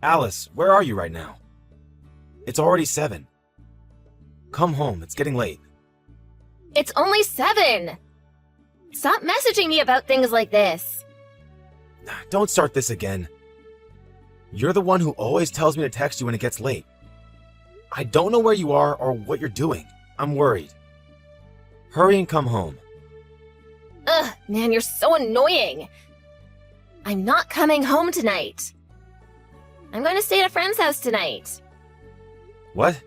Alice, where are you right now? It's already 7. Come home, it's getting late. It's only 7! Stop messaging me about things like this. Don't start this again. You're the one who always tells me to text you when it gets late. I don't know where you are or what you're doing. I'm worried. Hurry and come home. Ugh, man, you're so annoying. I'm not coming home tonight. I'm going to stay at a friend's house tonight. What?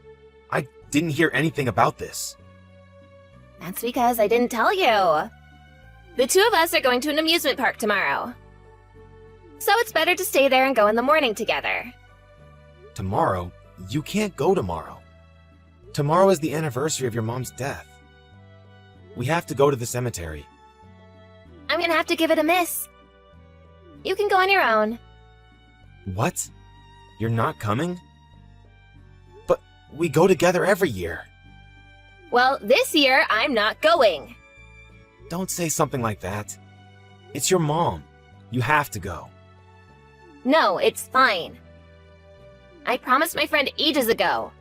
I didn't hear anything about this. That's because I didn't tell you. The two of us are going to an amusement park tomorrow. So it's better to stay there and go in the morning together. Tomorrow? You can't go tomorrow. Tomorrow is the anniversary of your mom's death. We have to go to the cemetery. I'm gonna have to give it a miss. You can go on your own. What? You're not coming? But we go together every year. Well, this year, I'm not going. Don't say something like that. It's your mom. You have to go. No, it's fine. I promised my friend ages ago.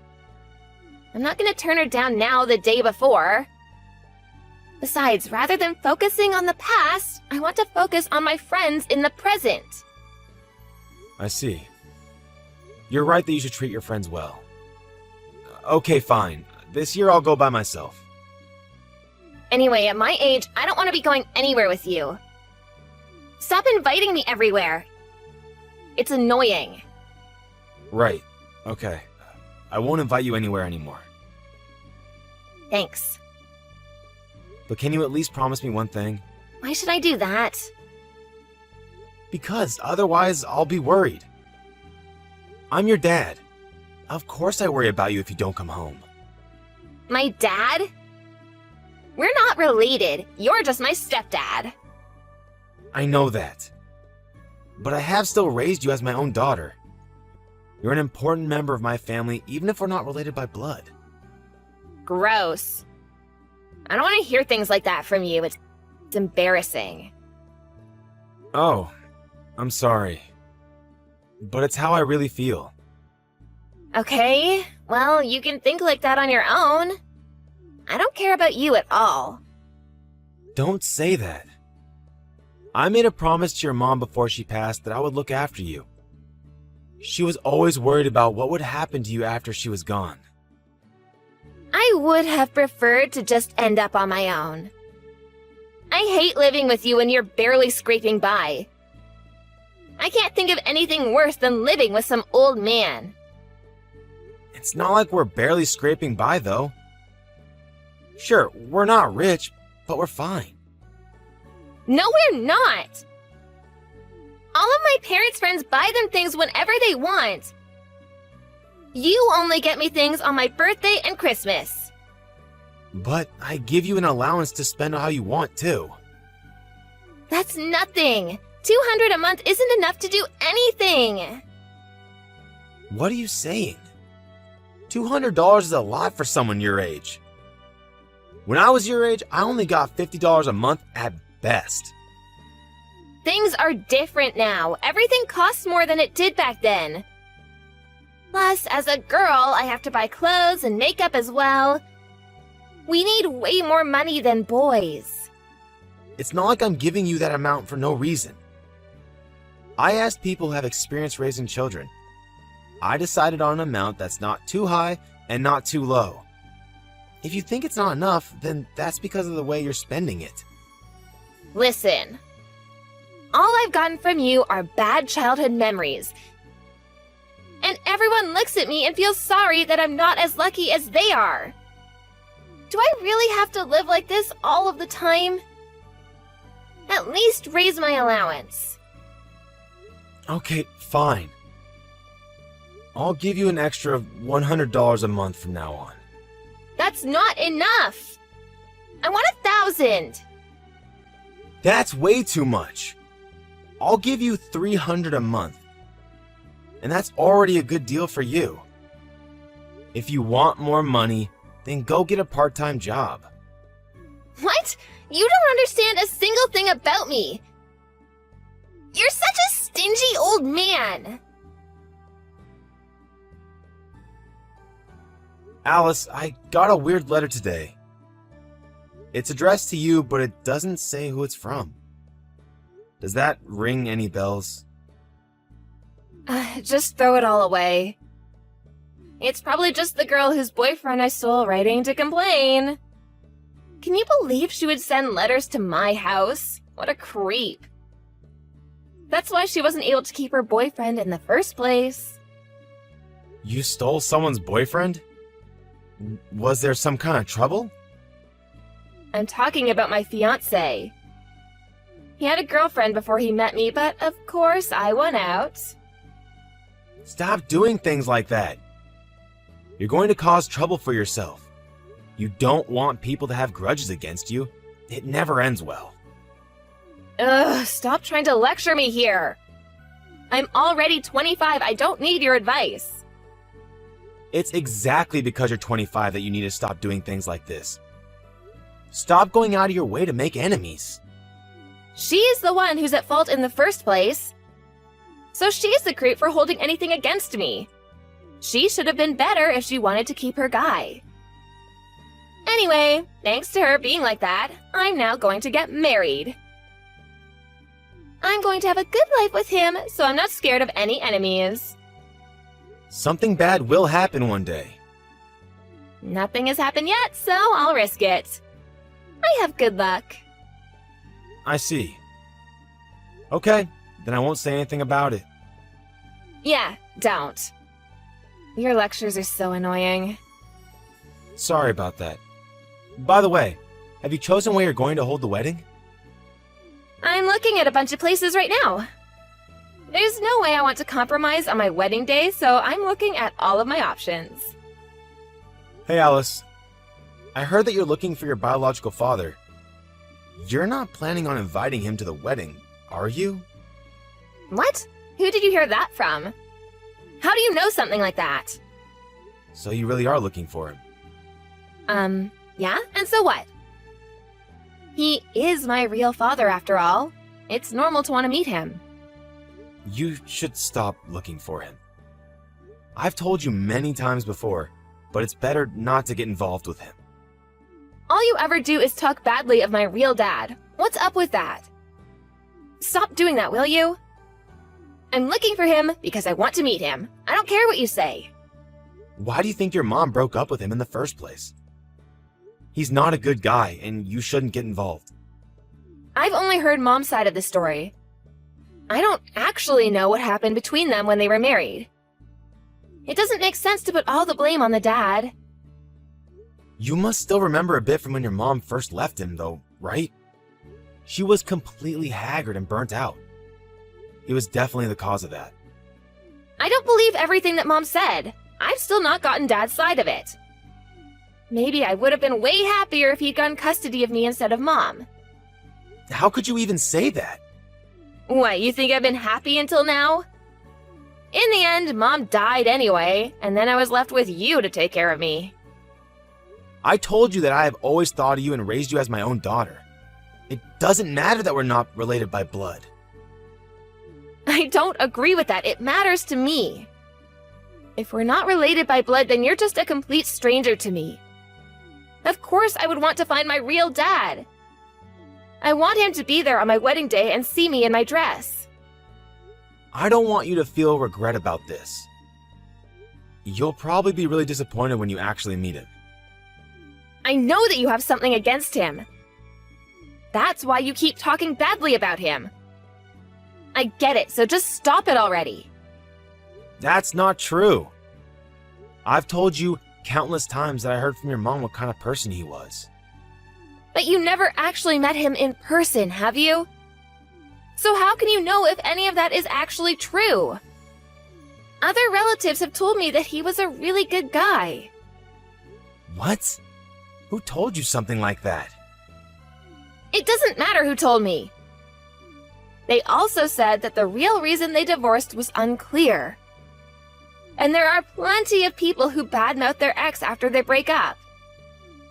I'm not gonna turn her down now the day before. Besides, rather than focusing on the past, I want to focus on my friends in the present. I see. You're right that you should treat your friends well. Okay, fine. This year I'll go by myself. Anyway, at my age, I don't want to be going anywhere with you. Stop inviting me everywhere. It's annoying. Right. Okay. I won't invite you anywhere anymore. Thanks. But can you at least promise me one thing? Why should I do that? Because otherwise I'll be worried. I'm your dad. Of course I worry about you if you don't come home. My dad? We're not related. You're just my stepdad. I know that. But I have still raised you as my own daughter. You're an important member of my family, even if we're not related by blood. Gross. I don't want to hear things like that from you. It's embarrassing. Oh, I'm sorry. But it's how I really feel. Okay, well, you can think like that on your own. I don't care about you at all. Don't say that. I made a promise to your mom before she passed that I would look after you. She was always worried about what would happen to you after she was gone. I would have preferred to just end up on my own. I hate living with you when you're barely scraping by. I can't think of anything worse than living with some old man. It's not like we're barely scraping by, though. Sure, we're not rich, but we're fine. No, we're not! All of my parents' friends buy them things whenever they want. You only get me things on my birthday and Christmas. But I give you an allowance to spend how you want, too. That's nothing. $200 a month isn't enough to do anything. What are you saying? $200 is a lot for someone your age. When I was your age, I only got $50 a month at best. Things are different now. Everything costs more than it did back then. Plus, as a girl, I have to buy clothes and makeup as well. We need way more money than boys. It's not like I'm giving you that amount for no reason. I asked people who have experience raising children. I decided on an amount that's not too high and not too low. If you think it's not enough, then that's because of the way you're spending it. Listen. All I've gotten from you are bad childhood memories. And everyone looks at me and feels sorry that I'm not as lucky as they are. Do I really have to live like this all of the time? At least raise my allowance. Okay, fine. I'll give you an extra $100 a month from now on. That's not enough. I want 1,000. That's way too much. I'll give you $300 a month. And that's already a good deal for you. If you want more money, then go get a part-time job. What? You don't understand a single thing about me. You're such a stingy old man. Alice, I got a weird letter today. It's addressed to you, but it doesn't say who it's from. Does that ring any bells? Just throw it all away. It's probably just the girl whose boyfriend I stole writing to complain. Can you believe she would send letters to my house? What a creep. That's why she wasn't able to keep her boyfriend in the first place. You stole someone's boyfriend? Was there some kind of trouble? I'm talking about my fiancé. He had a girlfriend before he met me, but of course I won out. Stop doing things like that. You're going to cause trouble for yourself. You don't want people to have grudges against you. It never ends well. Ugh, stop trying to lecture me here. I'm already 25. I don't need your advice. It's exactly because you're 25 that you need to stop doing things like this. Stop going out of your way to make enemies. She's the one who's at fault in the first place. So she's the creep for holding anything against me. She should have been better if she wanted to keep her guy. Anyway, thanks to her being like that, I'm now going to get married. I'm going to have a good life with him, so I'm not scared of any enemies. Something bad will happen one day. Nothing has happened yet, so I'll risk it. I have good luck. I see. Okay, then I won't say anything about it. Yeah, don't. Your lectures are so annoying. Sorry about that. By the way, have you chosen where you're going to hold the wedding? I'm looking at a bunch of places right now. There's no way I want to compromise on my wedding day, so I'm looking at all of my options. Hey Alice, I heard that you're looking for your biological father. You're not planning on inviting him to the wedding, are you? What? Who did you hear that from? How do you know something like that? So you really are looking for him? Yeah? And so what? He is my real father after all. It's normal to want to meet him. You should stop looking for him. I've told you many times before, but it's better not to get involved with him. All you ever do is talk badly of my real dad. What's up with that? Stop doing that, will you? I'm looking for him because I want to meet him. I don't care what you say. Why do you think your mom broke up with him in the first place? He's not a good guy, and you shouldn't get involved. I've only heard Mom's side of the story. I don't actually know what happened between them when they were married. It doesn't make sense to put all the blame on the dad. You must still remember a bit from when your mom first left him, though, right? She was completely haggard and burnt out. He was definitely the cause of that. I don't believe everything that Mom said. I've still not gotten Dad's side of it. Maybe I would have been way happier if he'd gotten custody of me instead of Mom. How could you even say that? What, you think I've been happy until now? In the end, Mom died anyway, and then I was left with you to take care of me. I told you that I have always thought of you and raised you as my own daughter. It doesn't matter that we're not related by blood. I don't agree with that. It matters to me. If we're not related by blood, then you're just a complete stranger to me. Of course I would want to find my real dad. I want him to be there on my wedding day and see me in my dress. I don't want you to feel regret about this. You'll probably be really disappointed when you actually meet him. I know that you have something against him. That's why you keep talking badly about him. I get it, so just stop it already. That's not true. I've told you countless times that I heard from your mom what kind of person he was. But you never actually met him in person, have you? So how can you know if any of that is actually true? Other relatives have told me that he was a really good guy. What? Who told you something like that? It doesn't matter who told me. They also said that the real reason they divorced was unclear. And there are plenty of people who badmouth their ex after they break up.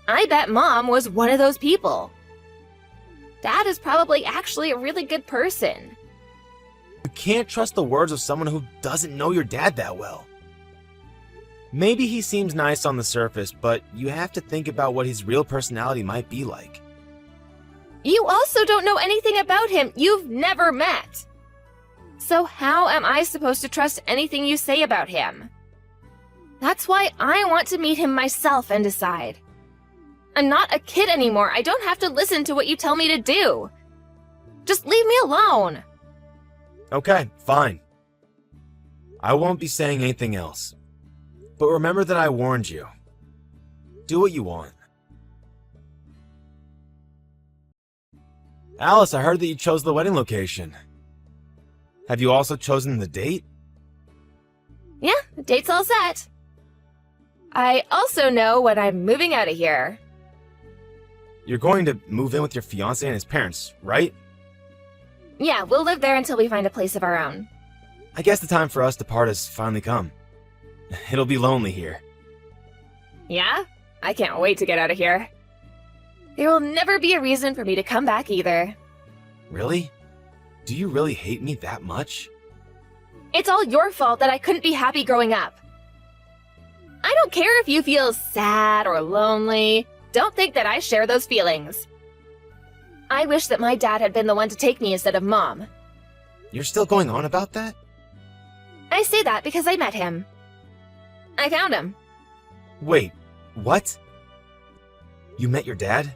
I bet Mom was one of those people. Dad is probably actually a really good person. You can't trust the words of someone who doesn't know your dad that well. Maybe he seems nice on the surface, but you have to think about what his real personality might be like. You also don't know anything about him you've never met. So how am I supposed to trust anything you say about him? That's why I want to meet him myself and decide. I'm not a kid anymore. I don't have to listen to what you tell me to do. Just leave me alone. Okay, fine. I won't be saying anything else. But remember that I warned you. Do what you want. Alice, I heard that you chose the wedding location. Have you also chosen the date? Yeah, the date's all set. I also know when I'm moving out of here. You're going to move in with your fiancé and his parents, right? Yeah, we'll live there until we find a place of our own. I guess the time for us to part has finally come. It'll be lonely here. Yeah? I can't wait to get out of here. There will never be a reason for me to come back either. Really? Do you really hate me that much? It's all your fault that I couldn't be happy growing up. I don't care if you feel sad or lonely. Don't think that I share those feelings. I wish that my dad had been the one to take me instead of Mom. You're still going on about that? I say that because I met him. I found him. Wait, what? You met your dad?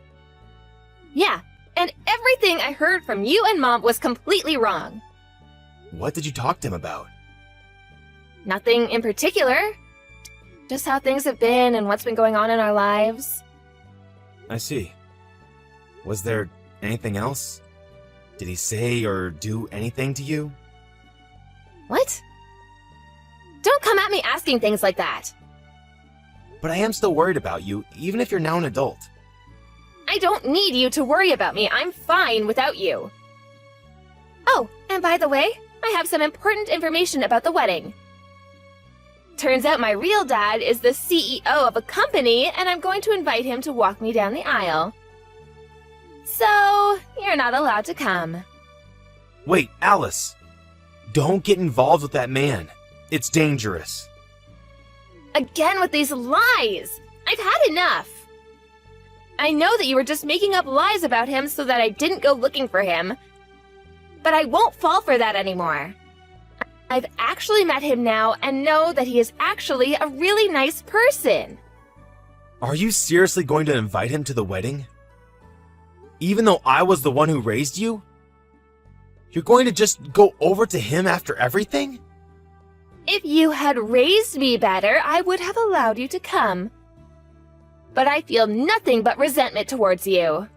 Yeah, and everything I heard from you and Mom was completely wrong. What did you talk to him about? Nothing in particular. Just how things have been and what's been going on in our lives. I see. Was there anything else? Did he say or do anything to you? What? Don't come at me asking things like that. But I am still worried about you, even if you're now an adult. I don't need you to worry about me. I'm fine without you. Oh, and by the way, I have some important information about the wedding. Turns out my real dad is the CEO of a company, and I'm going to invite him to walk me down the aisle. So, you're not allowed to come. Wait, Alice! Don't get involved with that man. It's dangerous. Again with these lies! I've had enough! I know that you were just making up lies about him so that I didn't go looking for him, but I won't fall for that anymore. I've actually met him now and know that he is actually a really nice person. Are you seriously going to invite him to the wedding? Even though I was the one who raised you? You're going to just go over to him after everything? If you had raised me better, I would have allowed you to come. But I feel nothing but resentment towards you.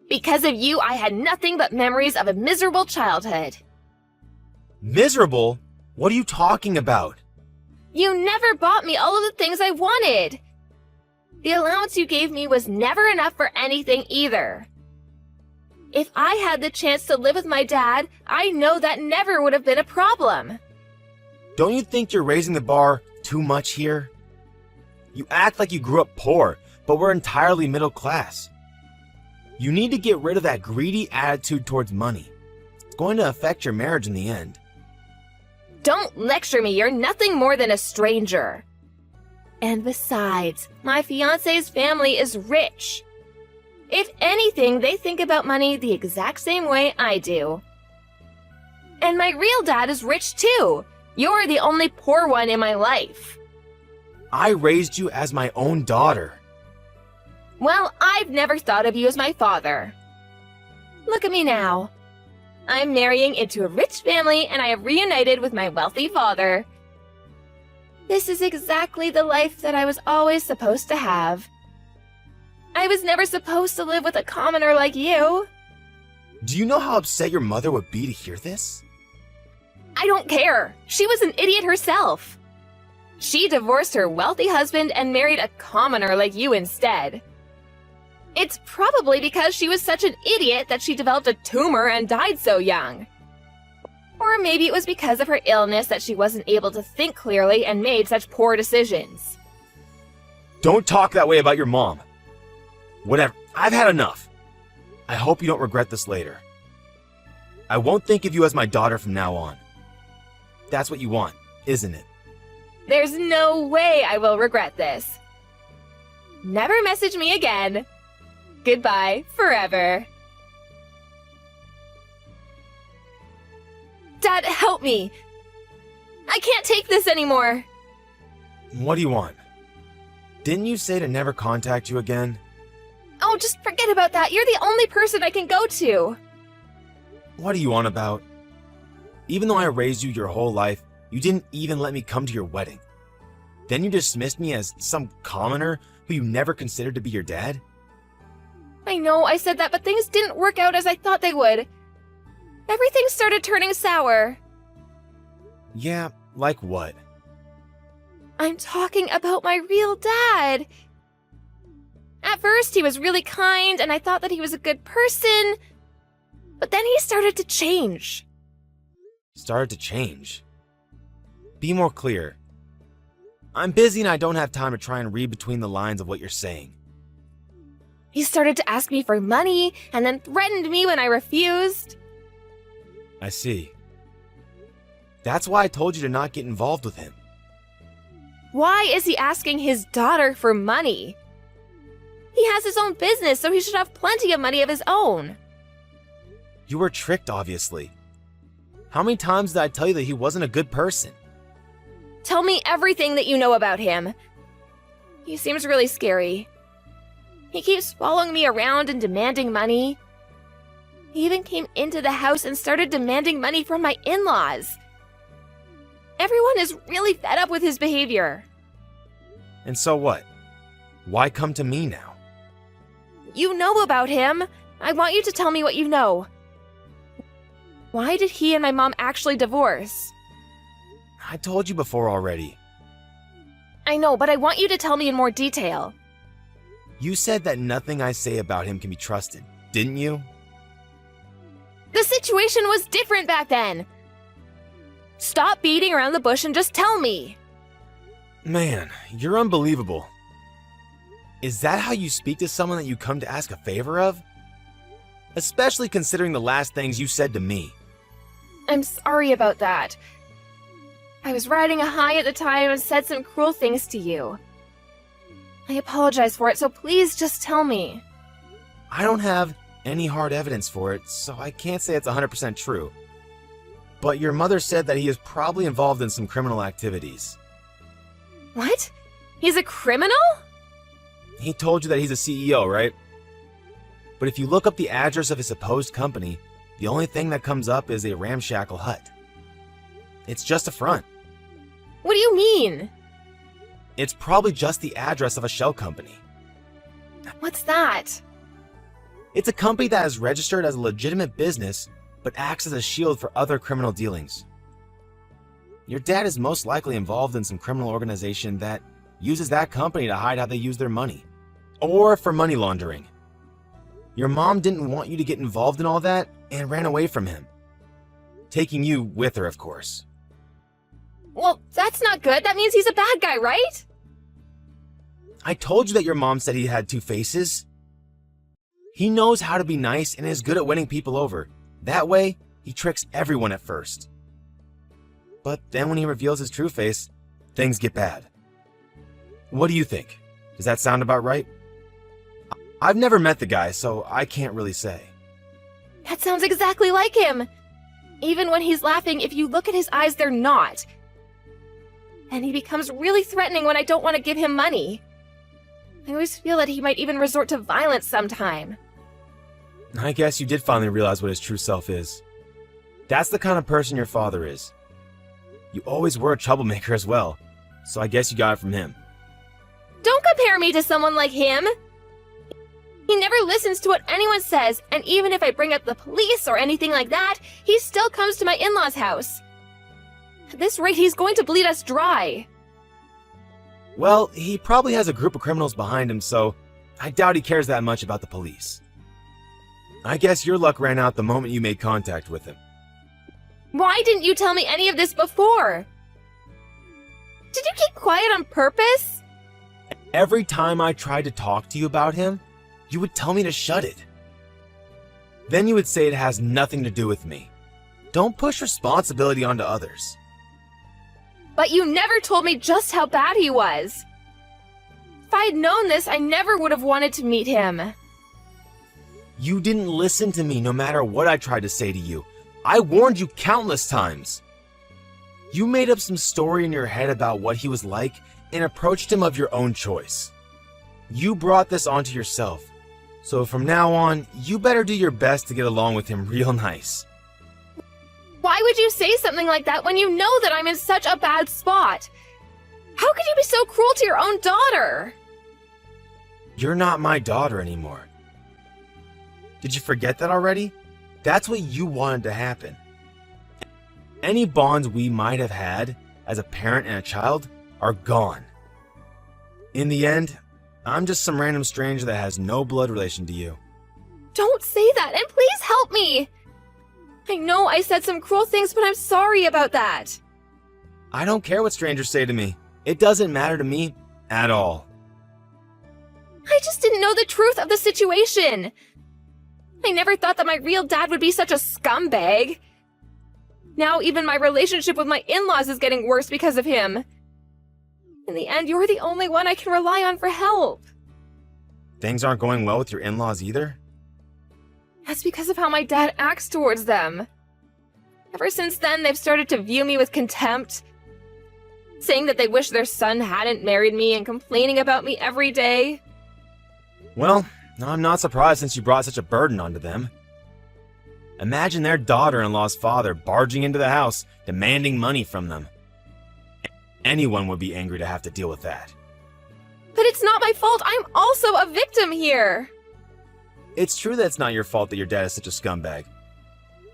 Because of you, I had nothing but memories of a miserable childhood. Miserable? What are you talking about? You never bought me all of the things I wanted. The allowance you gave me was never enough for anything either. If I had the chance to live with my dad, I know that never would have been a problem. Don't you think you're raising the bar too much here? You act like you grew up poor, but we're entirely middle class. You need to get rid of that greedy attitude towards money. It's going to affect your marriage in the end. Don't lecture me, you're nothing more than a stranger. And besides, my fiancé's family is rich. If anything, they think about money the exact same way I do. And my real dad is rich too. You're the only poor one in my life. I raised you as my own daughter. Well, I've never thought of you as my father. Look at me now. I'm marrying into a rich family and I have reunited with my wealthy father. This is exactly the life that I was always supposed to have. I was never supposed to live with a commoner like you. Do you know how upset your mother would be to hear this? I don't care. She was an idiot herself. She divorced her wealthy husband and married a commoner like you instead. It's probably because she was such an idiot that she developed a tumor and died so young. Or maybe it was because of her illness that she wasn't able to think clearly and made such poor decisions. Don't talk that way about your mom. Whatever, I've had enough. I hope you don't regret this later. I won't think of you as my daughter from now on. That's what you want, isn't it? There's no way I will regret this. Never message me again. Goodbye forever. Dad, help me. I can't take this anymore. What do you want? Didn't you say to never contact you again? Oh, just forget about that. You're the only person I can go to. What are you on about? Even though I raised you your whole life, you didn't even let me come to your wedding. Then you dismissed me as some commoner who you never considered to be your dad? I know I said that, but things didn't work out as I thought they would. Everything started turning sour. Yeah, like what? I'm talking about my real dad. At first, he was really kind, and I thought that he was a good person. But then he started to change. Started to change? Be more clear. I'm busy and I don't have time to try and read between the lines of what you're saying. He started to ask me for money, and then threatened me when I refused. I see. That's why I told you to not get involved with him. Why is he asking his daughter for money? He has his own business, so he should have plenty of money of his own. You were tricked, obviously. How many times did I tell you that he wasn't a good person? Tell me everything that you know about him. He seems really scary. He keeps following me around and demanding money. He even came into the house and started demanding money from my in-laws. Everyone is really fed up with his behavior. And so what? Why come to me now? You know about him. I want you to tell me what you know. Why did he and my mom actually divorce? I told you before already. I know, but I want you to tell me in more detail. You said that nothing I say about him can be trusted, didn't you? The situation was different back then. Stop beating around the bush and just tell me. Man, you're unbelievable. Is that how you speak to someone that you come to ask a favor of? Especially considering the last things you said to me. I'm sorry about that. I was riding a high at the time and said some cruel things to you. I apologize for it, so please just tell me. I don't have any hard evidence for it, so I can't say it's 100% true. But your mother said that he is probably involved in some criminal activities. What? He's a criminal? He told you that he's a CEO, right? But if you look up the address of his supposed company, the only thing that comes up is a ramshackle hut. It's just a front. What do you mean? It's probably just the address of a shell company. What's that? It's a company that is registered as a legitimate business, but acts as a shield for other criminal dealings. Your dad is most likely involved in some criminal organization that uses that company to hide how they use their money, or for money laundering. Your mom didn't want you to get involved in all that and ran away from him, taking you with her, of course. Well, that's not good. That means he's a bad guy, right? I told you that your mom said he had two faces. He knows how to be nice and is good at winning people over. That way, he tricks everyone at first. But then when he reveals his true face, things get bad. What do you think? Does that sound about right? I've never met the guy, so I can't really say. That sounds exactly like him. Even when he's laughing, if you look at his eyes, they're not. And he becomes really threatening when I don't want to give him money. I always feel that he might even resort to violence sometime. I guess you did finally realize what his true self is. That's the kind of person your father is. You always were a troublemaker as well, so I guess you got it from him. Don't compare me to someone like him! He never listens to what anyone says, and even if I bring up the police or anything like that, he still comes to my in-laws' house. At this rate, he's going to bleed us dry. Well, he probably has a group of criminals behind him, so I doubt he cares that much about the police. I guess your luck ran out the moment you made contact with him. Why didn't you tell me any of this before? Did you keep quiet on purpose? Every time I tried to talk to you about him, you would tell me to shut it. Then you would say it has nothing to do with me. Don't push responsibility onto others. But you never told me just how bad he was. If I had known this, I never would have wanted to meet him. You didn't listen to me no matter what I tried to say to you. I warned you countless times. You made up some story in your head about what he was like and approached him of your own choice. You brought this onto yourself. So from now on, you better do your best to get along with him real nice. Why would you say something like that when you know that I'm in such a bad spot? How could you be so cruel to your own daughter? You're not my daughter anymore. Did you forget that already? That's what you wanted to happen. Any bonds we might have had as a parent and a child are gone. In the end, I'm just some random stranger that has no blood relation to you. Don't say that, and please help me! I know I said some cruel things, but I'm sorry about that. I don't care what strangers say to me. It doesn't matter to me at all. I just didn't know the truth of the situation. I never thought that my real dad would be such a scumbag. Now even my relationship with my in-laws is getting worse because of him. In the end, you're the only one I can rely on for help. Things aren't going well with your in-laws either? That's because of how my dad acts towards them. Ever since then, they've started to view me with contempt, saying that they wish their son hadn't married me and complaining about me every day. Well, I'm not surprised since you brought such a burden onto them. Imagine their daughter-in-law's father barging into the house, demanding money from them. Anyone would be angry to have to deal with that. But it's not my fault. I'm also a victim here. It's true that it's not your fault that your dad is such a scumbag.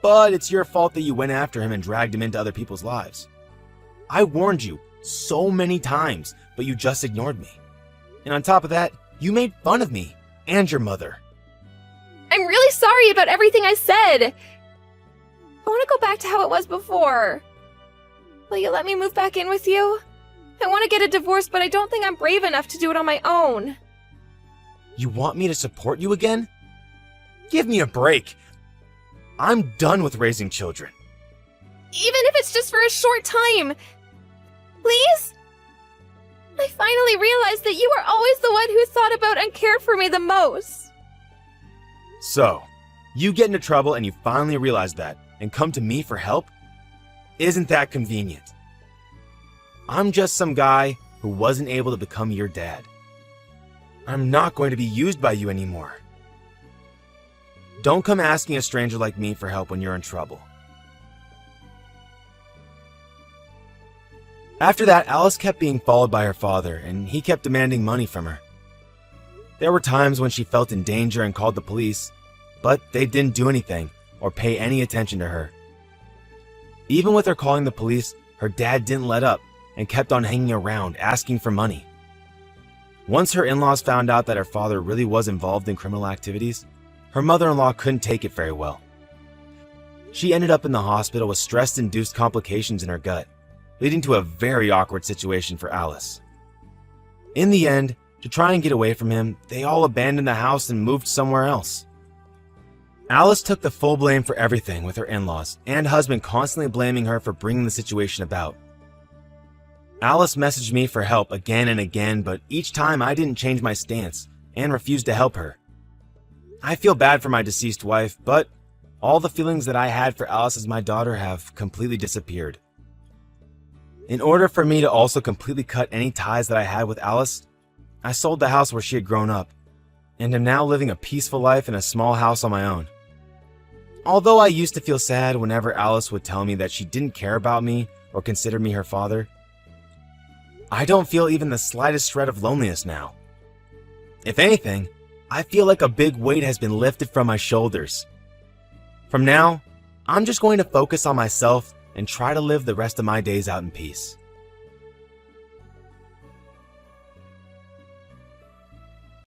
But it's your fault that you went after him and dragged him into other people's lives. I warned you so many times, but you just ignored me. And on top of that, you made fun of me and your mother. I'm really sorry about everything I said. I want to go back to how it was before. Will you let me move back in with you? I want to get a divorce, but I don't think I'm brave enough to do it on my own. You want me to support you again? Give me a break. I'm done with raising children. Even if it's just for a short time. Please? I finally realized that you were always the one who thought about and cared for me the most. So, you get into trouble and you finally realize that and come to me for help? Isn't that convenient? I'm just some guy who wasn't able to become your dad. I'm not going to be used by you anymore. Don't come asking a stranger like me for help when you're in trouble. After that, Alice kept being followed by her father, and he kept demanding money from her. There were times when she felt in danger and called the police, but they didn't do anything or pay any attention to her. Even with her calling the police, her dad didn't let up and kept on hanging around, asking for money. Once her in-laws found out that her father really was involved in criminal activities, her mother-in-law couldn't take it very well. She ended up in the hospital with stress-induced complications in her gut, leading to a very awkward situation for Alice. In the end, to try and get away from him, they all abandoned the house and moved somewhere else. Alice took the full blame for everything with her in-laws and husband constantly blaming her for bringing the situation about. Alice messaged me for help again and again, but each time I didn't change my stance and refused to help her. I feel bad for my deceased wife, but all the feelings that I had for Alice as my daughter have completely disappeared. In order for me to also completely cut any ties that I had with Alice, I sold the house where she had grown up, and am now living a peaceful life in a small house on my own. Although I used to feel sad whenever Alice would tell me that she didn't care about me or consider me her father, I don't feel even the slightest shred of loneliness now. If anything, I feel like a big weight has been lifted from my shoulders. From now, I'm just going to focus on myself and try to live the rest of my days out in peace.